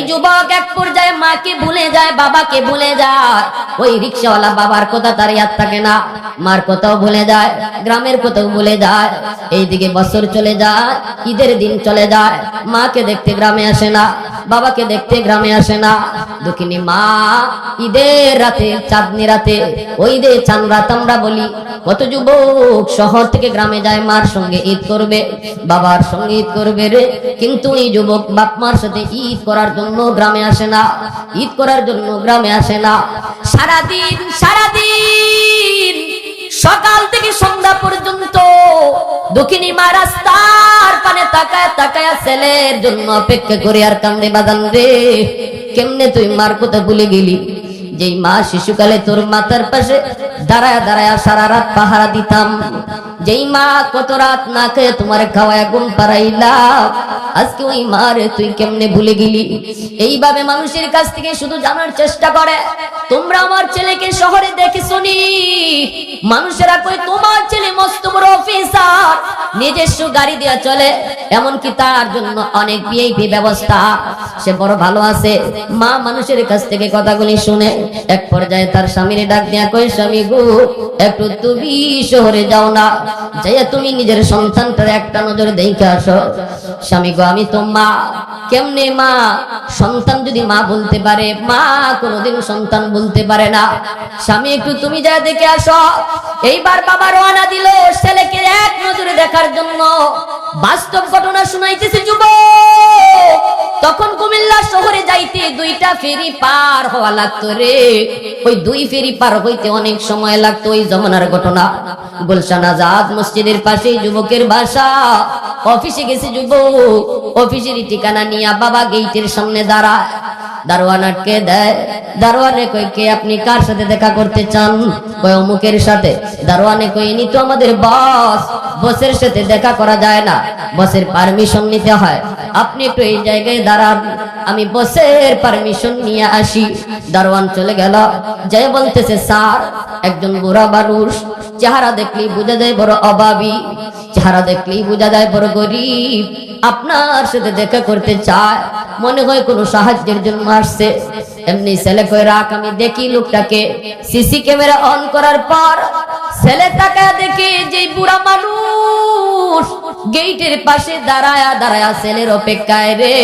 যুবক এক পর্যায়ে মাকে ভুলে যায়, বাবাকে ভুলে যায়। ওই রিকশাওয়ালা বাবার কথা তার ইয়াদ থাকে না, মার কথাও ভুলে যায়, গ্রামের কথাও ভুলে যায়। এইদিকে বছর চলে যায়, ঈদের দিন চলে যায়, মাকে দেখতে গ্রামে আসে না, বাবাকে দেখতে গ্রামে আসে না। দুঃখিনী মা ঈদের রাতে, চাঁদনি রাতে, ওই দে চাঁদ রাত আমরা বলি, কত যুবক শহর থেকে গ্রামে যায় মার সঙ্গে ঈদ করবে, বাবার সঙ্গে ঈদ করবে রে। কিন্তু এই যুবক বাপ মার সাথে ঈদ করার জন্য গ্রামে আসে না, ঈদ করার জন্য গ্রামে আসে না। সারাদিন সারাদিন সকাল থেকে সন্ধ্যা পর্যন্ত দক্ষিণী মা রাস্তার পানে তাকায় তাকায় ছেলের জন্য অপেক্ষা করে আর কান্দে, বাদান রে কেমনে তুই মার কথা ভুলে গেলি? যেই মা শিশুকালে তোর মাথার পাশে দাঁড়ায় দাঁড়ায় সারা রাত পাহারা দিতাম, যেই মা কত রাত না খেয়ে তোমার খাওয়ায় ঘুম পাড়াইলা, আজকে ওই মারে তুই কেমনে ভুলে গেলি? এইভাবে মানুষের কাছ থেকে শুধু জানার চেষ্টা করে। তোমরা আমার ছেলেকে শহরে দেখে শুনি, মানুষেরা কই তোমার ছেলে মস্ত বড় অফিসার, নিজস্ব গাড়ি দিয়ে চলে, এমনকি তার জন্য অনেক ভিআইপি ব্যবস্থা, সে বড় ভালো আছে। মা মানুষের কাছ থেকে কথাগুলি শুনে এক পর্যায়ে তার স্বামীর ডাক দিয়া কই, স্বামী গো একটু তুমি শহরে যাও না, যাইয়া তুমি নিজের সন্তানটার একটা নজর দেখে আসো। স্বামী গো আমি তো মা। কেমনে মা? সন্তান যদি মা বলতে পারে, মা কোনোদিন সন্তান বলতে পারে না। স্বামী একটু তুমি যা দেখে আসো। এইবার বাবা রওনা দিল ছেলেকে এক নজরে দেখার জন্য। বাস্তব ঘটনা শুনাইতেছে যুবক, তখন কুমিল্লা শহরে যাইতে 2টা ফেরি পার হওয়া লাগতো রে। ওই 2 ফেরি পার হইতে অনেক সময় লাগতো। ওই জমানার ঘটনা। গুলশান আজাদ মসজিদের পাশে যুবকের বাসা। অফিসে গেছে যুবক, অফিসের ঠিকানা নিয়ে বাবা গেটের সামনে দাঁড়ায়। দারোয়ান আটকে দেয়। দারোয়ানে কই, কে আপনি? কার সাথে দেখা করতে চান? কই অমুকের সাথে। দারোয়ানে কই, ইনি তো আমাদের বস, বসের সাথে দেখা করা যায় না, বসের পারমিশন নিতে হয়, আপনি একটু এই জায়গায় দাঁড়ান, আমি বসের পারমিশন নিয়ে আসি। দারোয়ান চলে গেল। যাই বলতেছে, স্যার একজন বুড়া মানুষ, চেহারা দেখলেই বোঝা যায় বড় অভাবী, চেহারা দেখলেই বোঝা যায় বড় গরিব, আপনার সাথে দেখা করতে চায়, মনে হয় কোনো সাহায্যের জন্য আসছে। এমনি ছেলে কই, রাখ আমি দেখি লোকটাকে। সিসি ক্যামেরা অন করার পর ছেলে তাকায় দেখে যে বুড়া মানুষ গেটের পাশে দাঁড়ায়া দাঁড়ায়া ছেলের অপেক্ষায় রে।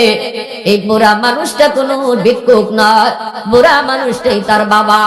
এই বুড়া মানুষটা কোনো ভিক্ষুক নয়, বুড়া মানুষটাই তার বাবা।